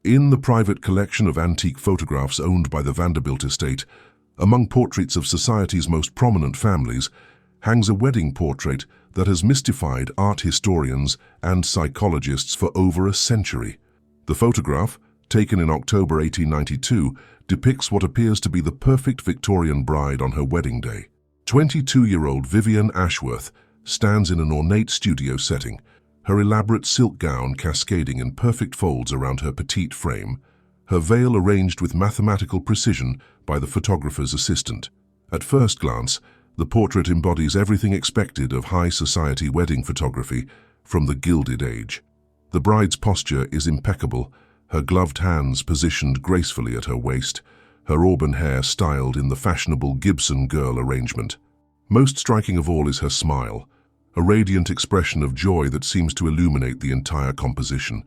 In the private collection of antique photographs owned by the Vanderbilt estate, among portraits of society's most prominent families, hangs a wedding portrait that has mystified art historians and psychologists for over a century. The photograph, taken in October 1892, depicts what appears to be the perfect Victorian bride on her wedding day. 22-year-old Vivienne Ashworth stands in an ornate studio setting, her elaborate silk gown cascading in perfect folds around her petite frame, her veil arranged with mathematical precision by the photographer's assistant. At first glance, the portrait embodies everything expected of high society wedding photography from the Gilded Age. The bride's posture is impeccable, her gloved hands positioned gracefully at her waist, her auburn hair styled in the fashionable Gibson girl arrangement. Most striking of all is her smile, a radiant expression of joy that seems to illuminate the entire composition.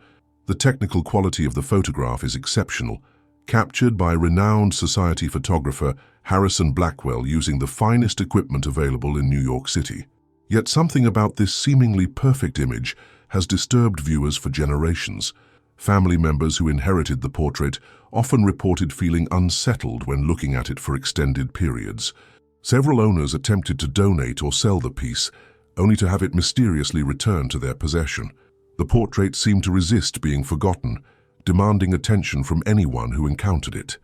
The technical quality of the photograph is exceptional, captured by renowned society photographer Harrison Blackwell using the finest equipment available in New York City. Yet something about this seemingly perfect image has disturbed viewers for generations. Family members who inherited the portrait often reported feeling unsettled when looking at it for extended periods. Several owners attempted to donate or sell the piece, only to have it mysteriously returned to their possession. The portrait seemed to resist being forgotten, demanding attention from anyone who encountered it.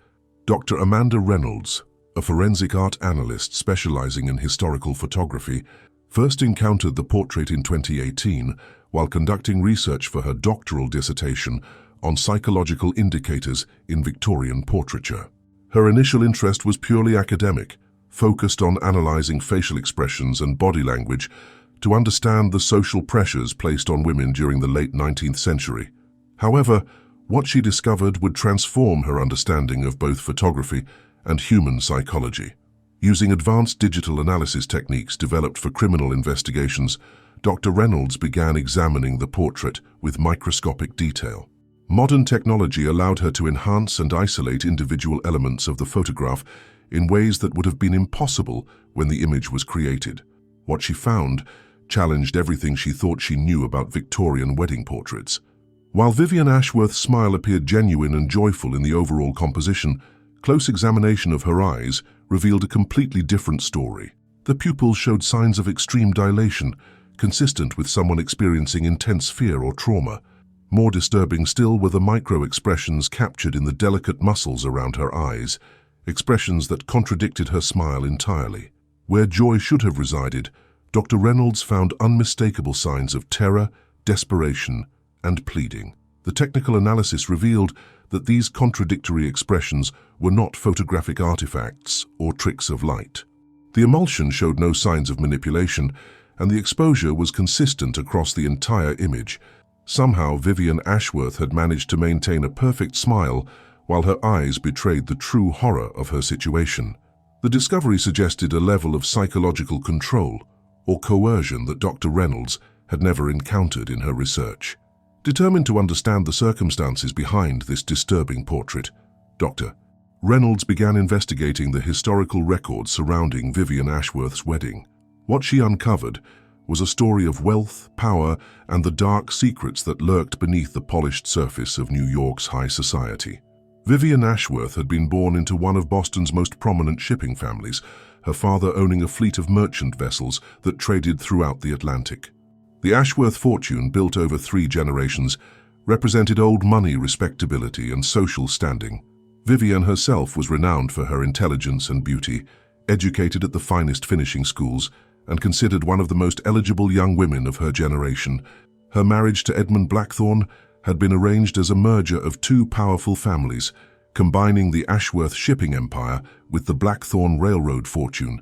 Dr. Amanda Reynolds, a forensic art analyst specializing in historical photography, first encountered the portrait in 2018 while conducting research for her doctoral dissertation on psychological indicators in Victorian portraiture. Her initial interest was purely academic, focused on analyzing facial expressions and body language to understand the social pressures placed on women during the late 19th century. However, what she discovered would transform her understanding of both photography and human psychology. Using advanced digital analysis techniques developed for criminal investigations, Dr. Reynolds began examining the portrait with microscopic detail. Modern technology allowed her to enhance and isolate individual elements of the photograph in ways that would have been impossible when the image was created. What she found challenged everything she thought she knew about Victorian wedding portraits. While Vivienne Ashworth's smile appeared genuine and joyful in the overall composition, close examination of her eyes revealed a completely different story. The pupils showed signs of extreme dilation, consistent with someone experiencing intense fear or trauma. More disturbing still were the micro-expressions captured in the delicate muscles around her eyes, expressions that contradicted her smile entirely. Where joy should have resided, Dr. Reynolds found unmistakable signs of terror, desperation, and pleading. The technical analysis revealed that these contradictory expressions were not photographic artifacts or tricks of light. The emulsion showed no signs of manipulation, and the exposure was consistent across the entire image. Somehow, Vivienne Ashworth had managed to maintain a perfect smile while her eyes betrayed the true horror of her situation. The discovery suggested a level of psychological control or coercion that Dr. Reynolds had never encountered in her research. Determined to understand the circumstances behind this disturbing portrait, Dr. Reynolds began investigating the historical records surrounding Vivienne Ashworth's wedding. What she uncovered was a story of wealth, power, and the dark secrets that lurked beneath the polished surface of New York's high society. Vivienne Ashworth had been born into one of Boston's most prominent shipping families, her father owning a fleet of merchant vessels that traded throughout the Atlantic. The Ashworth fortune, built over 3 generations, represented old money respectability and social standing. Vivienne herself was renowned for her intelligence and beauty, educated at the finest finishing schools, and considered one of the most eligible young women of her generation. Her marriage to Edmund Blackthorne had been arranged as a merger of 2 powerful families, combining the Ashworth shipping empire with the Blackthorne Railroad fortune.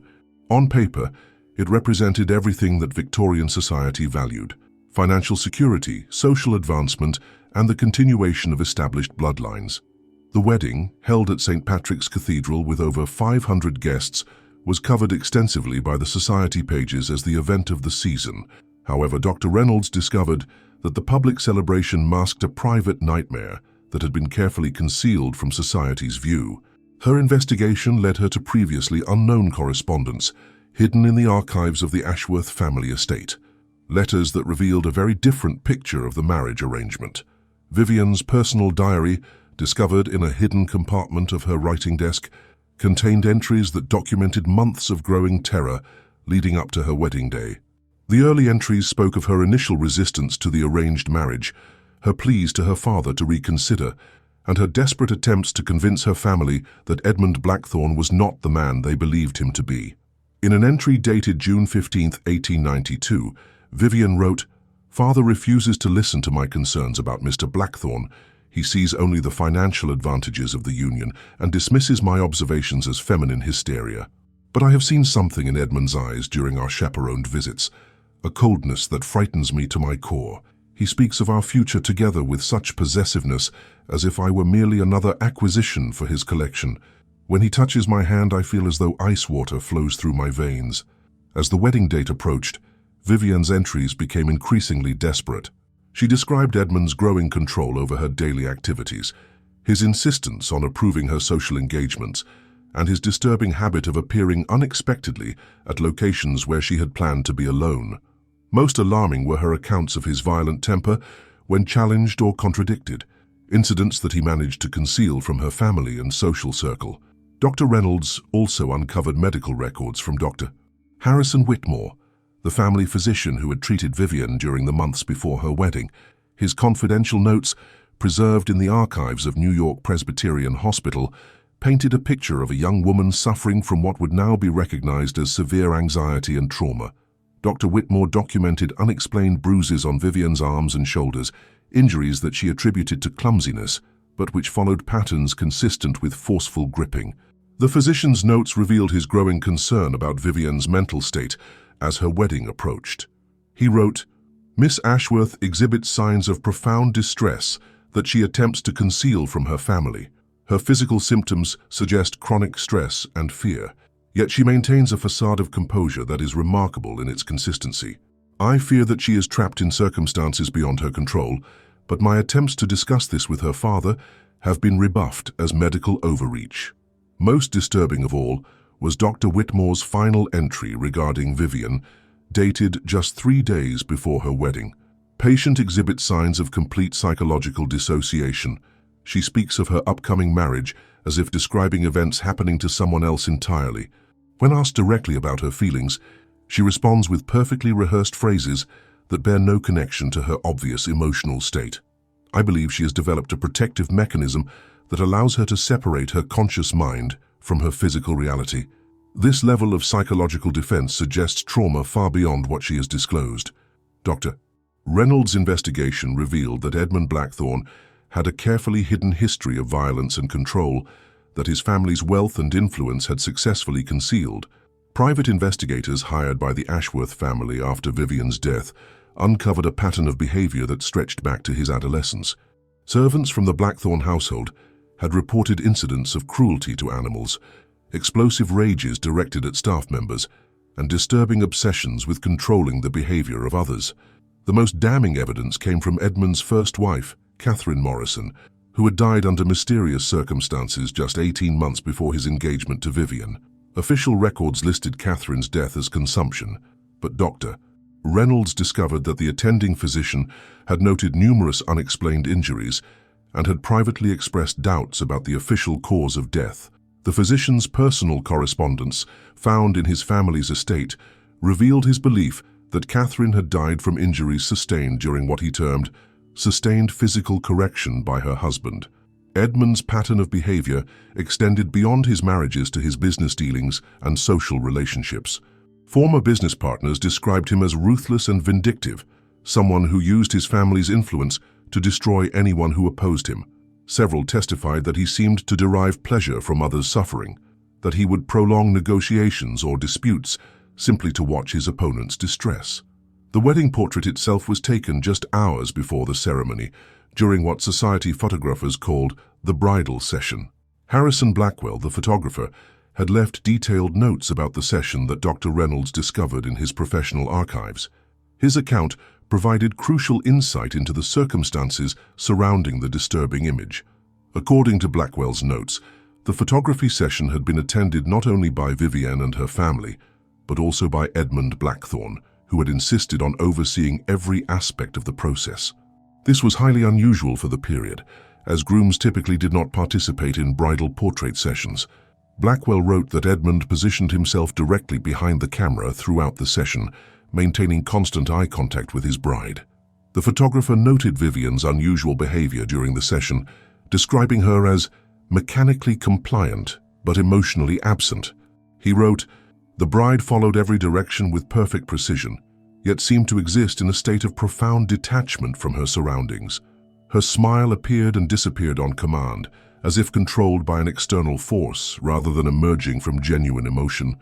On paper, it represented everything that Victorian society valued: financial security, social advancement, and the continuation of established bloodlines. The wedding, held at St. Patrick's Cathedral with over 500 guests, was covered extensively by the society pages as the event of the season. However, Dr. Reynolds discovered that the public celebration masked a private nightmare that had been carefully concealed from society's view. Her investigation led her to previously unknown correspondence hidden in the archives of the Ashworth family estate, letters that revealed a very different picture of the marriage arrangement. Vivian's personal diary, discovered in a hidden compartment of her writing desk, contained entries that documented months of growing terror leading up to her wedding day. The early entries spoke of her initial resistance to the arranged marriage, her pleas to her father to reconsider, and her desperate attempts to convince her family that Edmund Blackthorne was not the man they believed him to be. In an entry dated June 15, 1892, Vivian wrote, "Father refuses to listen to my concerns about Mr. Blackthorne. He sees only the financial advantages of the union and dismisses my observations as feminine hysteria. But I have seen something in Edmund's eyes during our chaperoned visits, a coldness that frightens me to my core. He speaks of our future together with such possessiveness as if I were merely another acquisition for his collection. When he touches my hand, I feel as though ice water flows through my veins." As the wedding date approached, Vivian's entries became increasingly desperate. She described Edmund's growing control over her daily activities, his insistence on approving her social engagements, and his disturbing habit of appearing unexpectedly at locations where she had planned to be alone. Most alarming were her accounts of his violent temper when challenged or contradicted, incidents that he managed to conceal from her family and social circle. Dr. Reynolds also uncovered medical records from Dr. Harrison Whitmore, the family physician who had treated Vivian during the months before her wedding. His confidential notes, preserved in the archives of New York Presbyterian Hospital, painted a picture of a young woman suffering from what would now be recognized as severe anxiety and trauma. Dr. Whitmore documented unexplained bruises on Vivian's arms and shoulders, injuries that she attributed to clumsiness, but which followed patterns consistent with forceful gripping. The physician's notes revealed his growing concern about Vivian's mental state as her wedding approached. He wrote, "Miss Ashworth exhibits signs of profound distress that she attempts to conceal from her family. Her physical symptoms suggest chronic stress and fear, yet she maintains a facade of composure that is remarkable in its consistency. I fear that she is trapped in circumstances beyond her control, but my attempts to discuss this with her father have been rebuffed as medical overreach." Most disturbing of all was Dr. Whitmore's final entry regarding Vivian, dated just 3 days before her wedding. "Patient exhibits signs of complete psychological dissociation. She speaks of her upcoming marriage as if describing events happening to someone else entirely. When asked directly about her feelings, she responds with perfectly rehearsed phrases that bear no connection to her obvious emotional state. I believe she has developed a protective mechanism that allows her to separate her conscious mind from her physical reality. This level of psychological defense suggests trauma far beyond what she has disclosed." Dr. Reynolds' investigation revealed that Edmund Blackthorne had a carefully hidden history of violence and control that his family's wealth and influence had successfully concealed. Private investigators hired by the Ashworth family after Vivian's death uncovered a pattern of behavior that stretched back to his adolescence. Servants from the Blackthorne household had reported incidents of cruelty to animals, explosive rages directed at staff members, and disturbing obsessions with controlling the behavior of others. The most damning evidence came from Edmund's first wife, Catherine Morrison, who had died under mysterious circumstances just 18 months before his engagement to Vivian. Official records listed Catherine's death as consumption, but Dr. Reynolds discovered that the attending physician had noted numerous unexplained injuries and had privately expressed doubts about the official cause of death. The physician's personal correspondence, found in his family's estate, revealed his belief that Catherine had died from injuries sustained during what he termed sustained physical correction by her husband. Edmund's pattern of behavior extended beyond his marriages to his business dealings and social relationships. Former business partners described him as ruthless and vindictive, someone who used his family's influence to destroy anyone who opposed him. Several testified that he seemed to derive pleasure from others' suffering, that he would prolong negotiations or disputes simply to watch his opponents' distress. The wedding portrait itself was taken just hours before the ceremony, during what society photographers called the bridal session. Harrison Blackwell, the photographer, had left detailed notes about the session that Dr. Reynolds discovered in his professional archives. His account provided crucial insight into the circumstances surrounding the disturbing image. According to Blackwell's notes, the photography session had been attended not only by Vivian and her family, but also by Edmund Blackthorne, who had insisted on overseeing every aspect of the process. This was highly unusual for the period, as grooms typically did not participate in bridal portrait sessions. Blackwell wrote that Edmund positioned himself directly behind the camera throughout the session, maintaining constant eye contact with his bride. The photographer noted Vivian's unusual behavior during the session, describing her as mechanically compliant but emotionally absent. He wrote, "The bride followed every direction with perfect precision, yet seemed to exist in a state of profound detachment from her surroundings. Her smile appeared and disappeared on command, as if controlled by an external force rather than emerging from genuine emotion.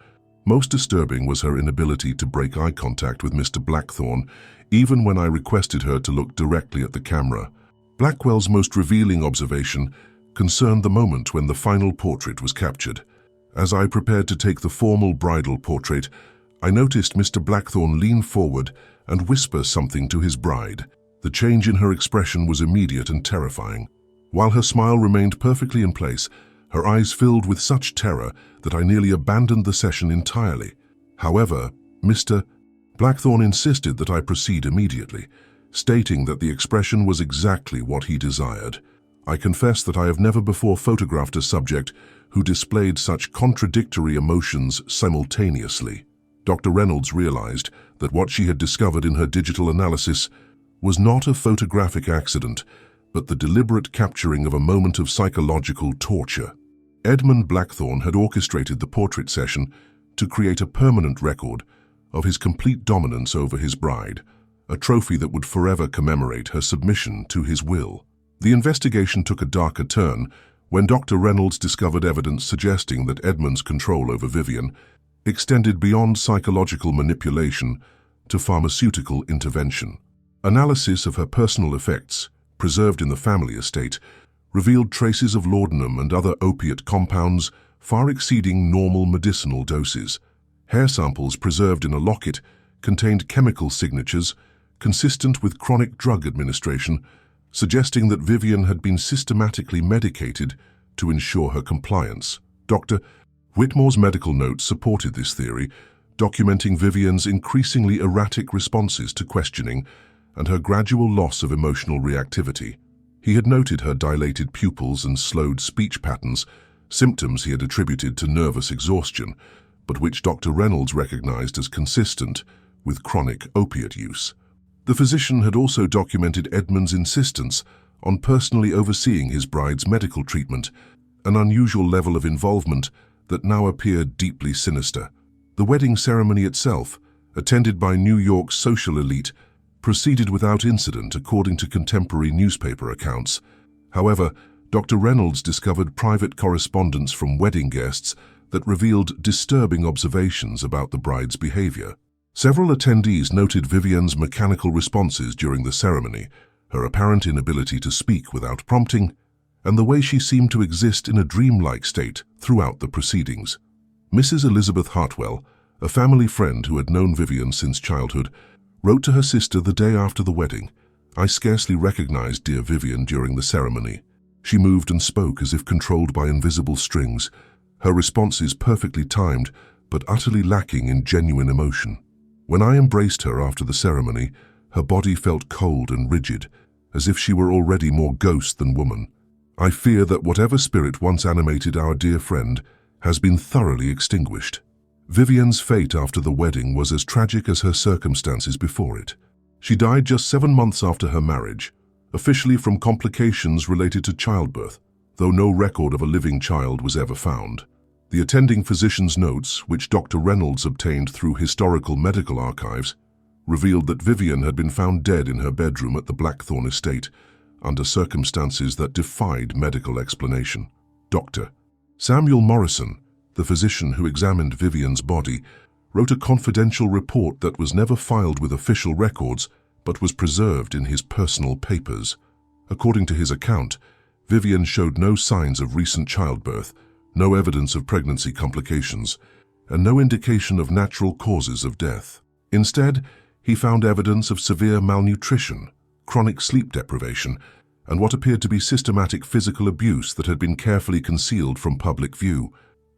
Most disturbing was her inability to break eye contact with Mr. Blackthorne, even when I requested her to look directly at the camera." Blackwell's most revealing observation concerned the moment when the final portrait was captured. "As I prepared to take the formal bridal portrait, I noticed Mr. Blackthorne lean forward and whisper something to his bride. The change in her expression was immediate and terrifying. While her smile remained perfectly in place, her eyes filled with such terror that I nearly abandoned the session entirely. However, Mr. Blackthorne insisted that I proceed immediately, stating that the expression was exactly what he desired. I confess that I have never before photographed a subject who displayed such contradictory emotions simultaneously." Dr. Reynolds realized that what she had discovered in her digital analysis was not a photographic accident, but the deliberate capturing of a moment of psychological torture. Edmund Blackthorne had orchestrated the portrait session to create a permanent record of his complete dominance over his bride, a trophy that would forever commemorate her submission to his will. The investigation took a darker turn when Dr. Reynolds discovered evidence suggesting that Edmund's control over Vivian extended beyond psychological manipulation to pharmaceutical intervention. Analysis of her personal effects, preserved in the family estate, revealed traces of laudanum and other opiate compounds far exceeding normal medicinal doses. Hair samples preserved in a locket contained chemical signatures consistent with chronic drug administration, suggesting that Vivian had been systematically medicated to ensure her compliance. Dr. Whitmore's medical notes supported this theory, documenting Vivian's increasingly erratic responses to questioning and her gradual loss of emotional reactivity. He had noted her dilated pupils and slowed speech patterns, symptoms he had attributed to nervous exhaustion, but which Dr. Reynolds recognized as consistent with chronic opiate use. The physician had also documented Edmund's insistence on personally overseeing his bride's medical treatment, an unusual level of involvement that now appeared deeply sinister. The wedding ceremony itself, attended by New York's social elite, proceeded without incident according to contemporary newspaper accounts. However, Dr. Reynolds discovered private correspondence from wedding guests that revealed disturbing observations about the bride's behavior. Several attendees noted Vivian's mechanical responses during the ceremony, her apparent inability to speak without prompting, and the way she seemed to exist in a dreamlike state throughout the proceedings. Mrs. Elizabeth Hartwell, a family friend who had known Vivian since childhood, wrote to her sister the day after the wedding, "I scarcely recognized dear Vivian during the ceremony. She moved and spoke as if controlled by invisible strings, her responses perfectly timed but utterly lacking in genuine emotion. When I embraced her after the ceremony, her body felt cold and rigid, as if she were already more ghost than woman. I fear that whatever spirit once animated our dear friend has been thoroughly extinguished." Vivian's fate after the wedding was as tragic as her circumstances before it. She died just 7 months after her marriage, officially from complications related to childbirth, though no record of a living child was ever found. The attending physician's notes, which Dr. Reynolds obtained through historical medical archives, revealed that Vivian had been found dead in her bedroom at the Blackthorne estate, under circumstances that defied medical explanation. Dr. Samuel Morrison, the physician who examined Vivian's body, wrote a confidential report that was never filed with official records but was preserved in his personal papers. According to his account, Vivian showed no signs of recent childbirth, no evidence of pregnancy complications, and no indication of natural causes of death. Instead, he found evidence of severe malnutrition, chronic sleep deprivation, and what appeared to be systematic physical abuse that had been carefully concealed from public view.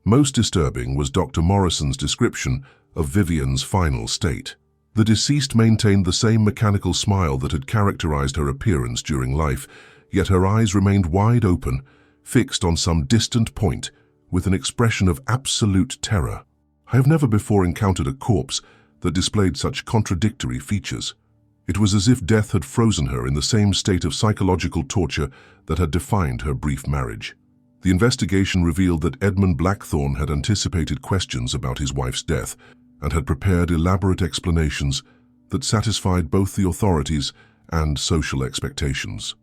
Most disturbing was Dr. Morrison's description of Vivian's final state. The deceased maintained the same mechanical smile that had characterized her appearance during life, yet her eyes remained wide open, fixed on some distant point, with an expression of absolute terror. I have never before encountered a corpse that displayed such contradictory features. It was as if death had frozen her in the same state of psychological torture that had defined her brief marriage. The investigation revealed that Edmund Blackthorne had anticipated questions about his wife's death and had prepared elaborate explanations that satisfied both the authorities and social expectations.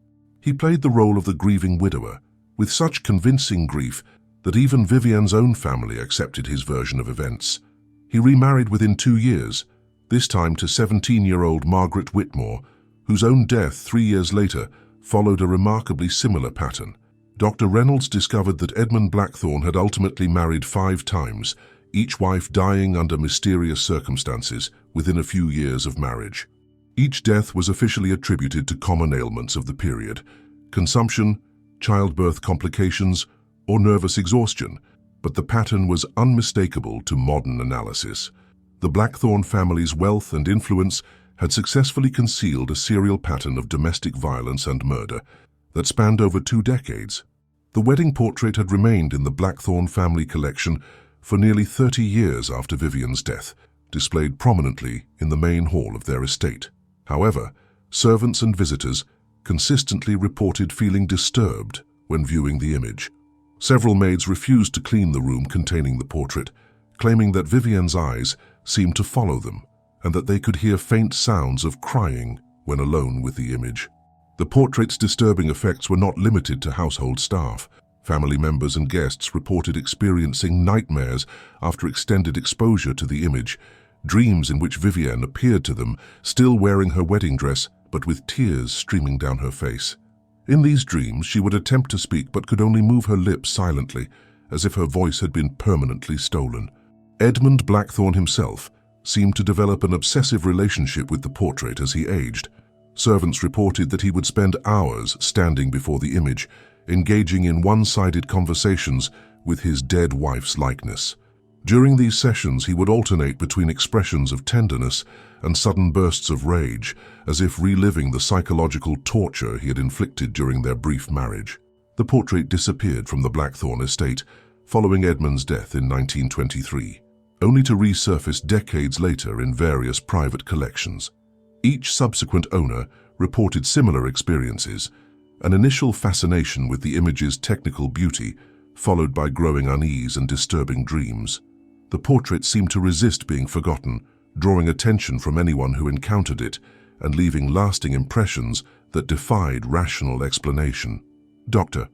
He played the role of the grieving widower with such convincing grief that even Vivienne's own family accepted his version of events. He remarried within 2 years, this time to 17-year-old Margaret Whitmore, whose own death 3 years later followed a remarkably similar pattern. Dr. Reynolds discovered that Edmund Blackthorne had ultimately married 5 times, each wife dying under mysterious circumstances within a few years of marriage. Each death was officially attributed to common ailments of the period: consumption, childbirth complications, or nervous exhaustion, but the pattern was unmistakable to modern analysis. The Blackthorne family's wealth and influence had successfully concealed a serial pattern of domestic violence and murder that spanned over 2 decades. The wedding portrait had remained in the Blackthorne family collection for nearly 30 years after Vivienne's death, displayed prominently in the main hall of their estate. However, servants and visitors consistently reported feeling disturbed when viewing the image. Several maids refused to clean the room containing the portrait, claiming that Vivienne's eyes seemed to follow them and that they could hear faint sounds of crying when alone with the image. The portrait's disturbing effects were not limited to household staff. Family members and guests reported experiencing nightmares after extended exposure to the image, dreams in which Vivienne appeared to them, still wearing her wedding dress but with tears streaming down her face. In these dreams, she would attempt to speak but could only move her lips silently, as if her voice had been permanently stolen. Edmund Blackthorne himself seemed to develop an obsessive relationship with the portrait as he aged. Servants reported that he would spend hours standing before the image, engaging in one-sided conversations with his dead wife's likeness. During these sessions, he would alternate between expressions of tenderness and sudden bursts of rage, as if reliving the psychological torture he had inflicted during their brief marriage. The portrait disappeared from the Blackthorne estate following Edmund's death in 1923, only to resurface decades later in various private collections. Each subsequent owner reported similar experiences: an initial fascination with the image's technical beauty, followed by growing unease and disturbing dreams. The portrait seemed to resist being forgotten, drawing attention from anyone who encountered it and leaving lasting impressions that defied rational explanation. Dr.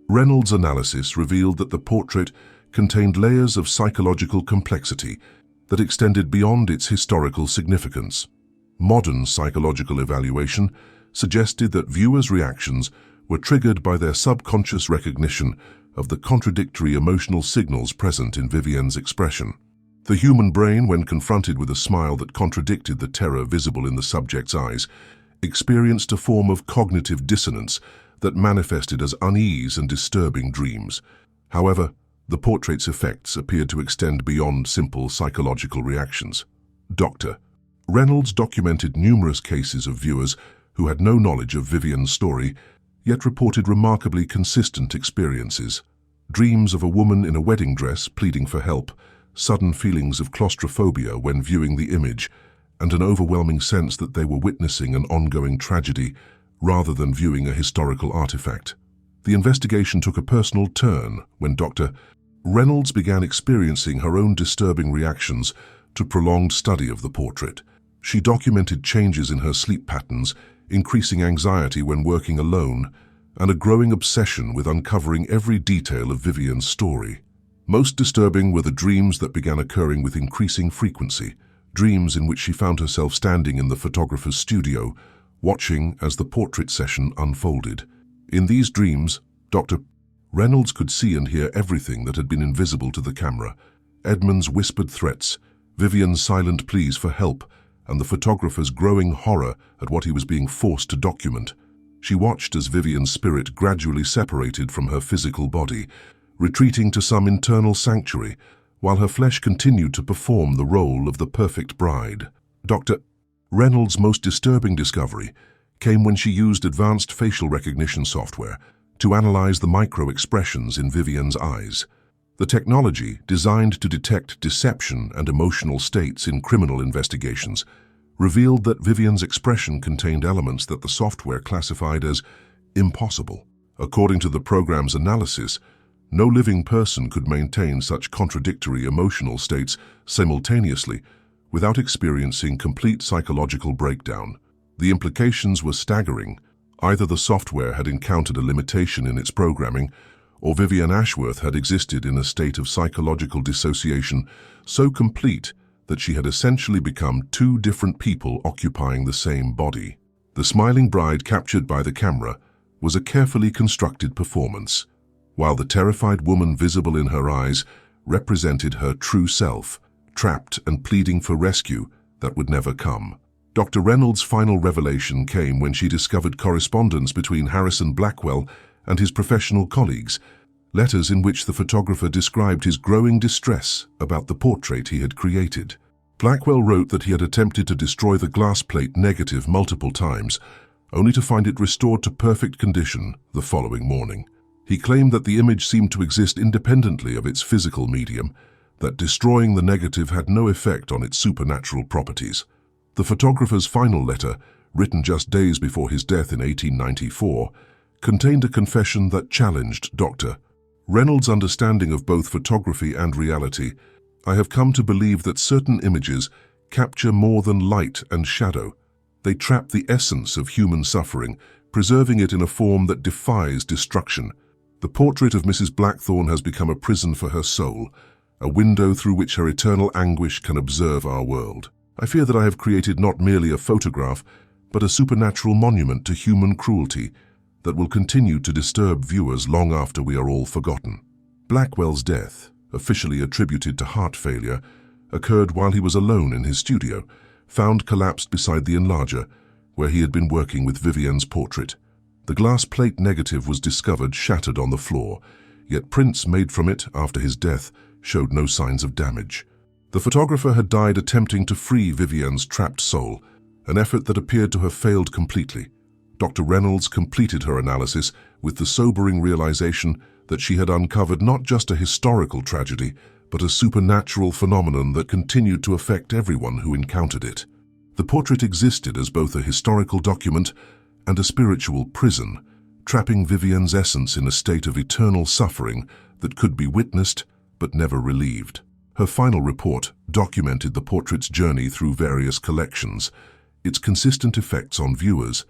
Reynolds' analysis revealed that the portrait contained layers of psychological complexity that extended beyond its historical significance. Modern psychological evaluation suggested that viewers' reactions were triggered by their subconscious recognition of the contradictory emotional signals present in Vivienne's expression. The human brain, when confronted with a smile that contradicted the terror visible in the subject's eyes, experienced a form of cognitive dissonance that manifested as unease and disturbing dreams. However, the portrait's effects appeared to extend beyond simple psychological reactions. Dr. Reynolds documented numerous cases of viewers who had no knowledge of Vivienne's story, yet reported remarkably consistent experiences. Dreams of a woman in a wedding dress pleading for help, sudden feelings of claustrophobia when viewing the image, and an overwhelming sense that they were witnessing an ongoing tragedy rather than viewing a historical artifact. The investigation took a personal turn when Dr. Reynolds began experiencing her own disturbing reactions to prolonged study of the portrait. She documented changes in her sleep patterns, increasing anxiety when working alone, and a growing obsession with uncovering every detail of Vivienne's story. Most disturbing were the dreams that began occurring with increasing frequency, dreams in which she found herself standing in the photographer's studio, watching as the portrait session unfolded. In these dreams, Dr. Reynolds could see and hear everything that had been invisible to the camera: Edmund's whispered threats, Vivienne's silent pleas for help, and the photographer's growing horror at what he was being forced to document. She watched as Vivienne's spirit gradually separated from her physical body, retreating to some internal sanctuary, while her flesh continued to perform the role of the perfect bride. Dr. Reynolds' most disturbing discovery came when she used advanced facial recognition software to analyze the micro-expressions in Vivian's eyes. The technology, designed to detect deception and emotional states in criminal investigations, revealed that Vivian's expression contained elements that the software classified as impossible. According to the program's analysis, no living person could maintain such contradictory emotional states simultaneously without experiencing complete psychological breakdown. The implications were staggering. Either the software had encountered a limitation in its programming, or Vivian Ashworth had existed in a state of psychological dissociation so complete that she had essentially become two different people occupying the same body. The smiling bride captured by the camera was a carefully constructed performance, while the terrified woman visible in her eyes represented her true self, trapped and pleading for rescue that would never come. Dr. Reynolds' final revelation came when she discovered correspondence between Harrison Blackwell and his professional colleagues, letters in which the photographer described his growing distress about the portrait he had created. Blackwell wrote that he had attempted to destroy the glass plate negative multiple times, only to find it restored to perfect condition the following morning. He claimed that the image seemed to exist independently of its physical medium, that destroying the negative had no effect on its supernatural properties. The photographer's final letter, written just days before his death in 1894, contained a confession that challenged Dr. Reynolds' understanding of both photography and reality. I have come to believe that certain images capture more than light and shadow. They trap the essence of human suffering, preserving it in a form that defies destruction. The portrait of Mrs. Blackthorne has become a prison for her soul, a window through which her eternal anguish can observe our world. I fear that I have created not merely a photograph, but a supernatural monument to human cruelty that will continue to disturb viewers long after we are all forgotten. Blackwell's death, officially attributed to heart failure, occurred while he was alone in his studio, found collapsed beside the enlarger, where he had been working with Vivian's portrait. The glass plate negative was discovered shattered on the floor, yet prints made from it after his death showed no signs of damage. The photographer had died attempting to free Vivian's trapped soul, an effort that appeared to have failed completely. Dr. Reynolds completed her analysis with the sobering realization that she had uncovered not just a historical tragedy, but a supernatural phenomenon that continued to affect everyone who encountered it. The portrait existed as both a historical document and a spiritual prison, trapping Vivian's essence in a state of eternal suffering that could be witnessed but never relieved. Her final report documented the portrait's journey through various collections, its consistent effects on viewers,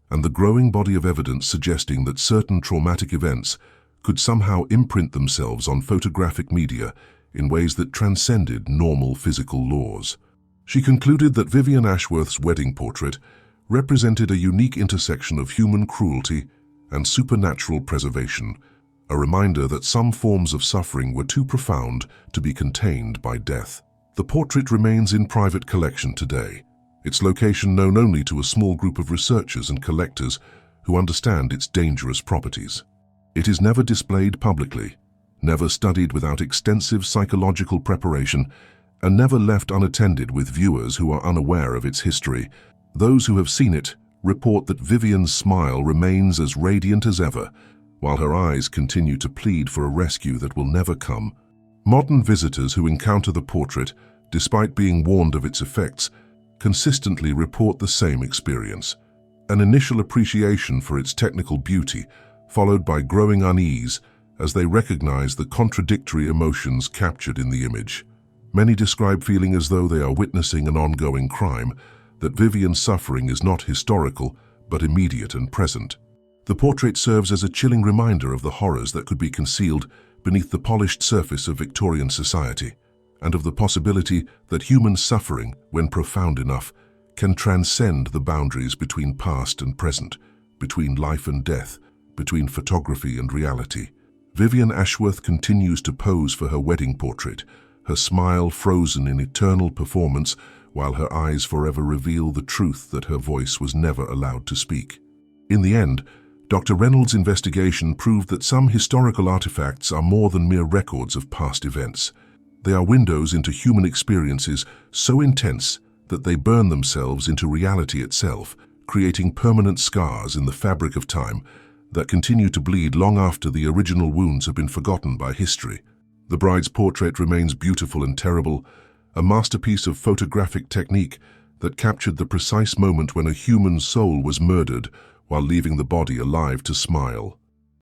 and the growing body of evidence suggesting that certain traumatic events could somehow imprint themselves on photographic media in ways that transcended normal physical laws. She concluded that Vivian Ashworth's wedding portrait represented a unique intersection of human cruelty and supernatural preservation, a reminder that some forms of suffering were too profound to be contained by death. The portrait remains in private collection today, its location known only to a small group of researchers and collectors who understand its dangerous properties. It is never displayed publicly, never studied without extensive psychological preparation, and never left unattended with viewers who are unaware of its history. Those who have seen it report that Vivian's smile remains as radiant as ever, while her eyes continue to plead for a rescue that will never come. Modern visitors who encounter the portrait, despite being warned of its effects, consistently report the same experience: an initial appreciation for its technical beauty, followed by growing unease as they recognize the contradictory emotions captured in the image. Many describe feeling as though they are witnessing an ongoing crime, that Vivian's suffering is not historical, but immediate and present. The portrait serves as a chilling reminder of the horrors that could be concealed beneath the polished surface of Victorian society, and of the possibility that human suffering, when profound enough, can transcend the boundaries between past and present, between life and death, between photography and reality. Vivian Ashworth continues to pose for her wedding portrait, her smile frozen in eternal performance, while her eyes forever reveal the truth that her voice was never allowed to speak. In the end, Dr. Reynolds' investigation proved that some historical artifacts are more than mere records of past events. They are windows into human experiences so intense that they burn themselves into reality itself, creating permanent scars in the fabric of time that continue to bleed long after the original wounds have been forgotten by history. The bride's portrait remains beautiful and terrible, a masterpiece of photographic technique that captured the precise moment when a human soul was murdered while leaving the body alive to smile.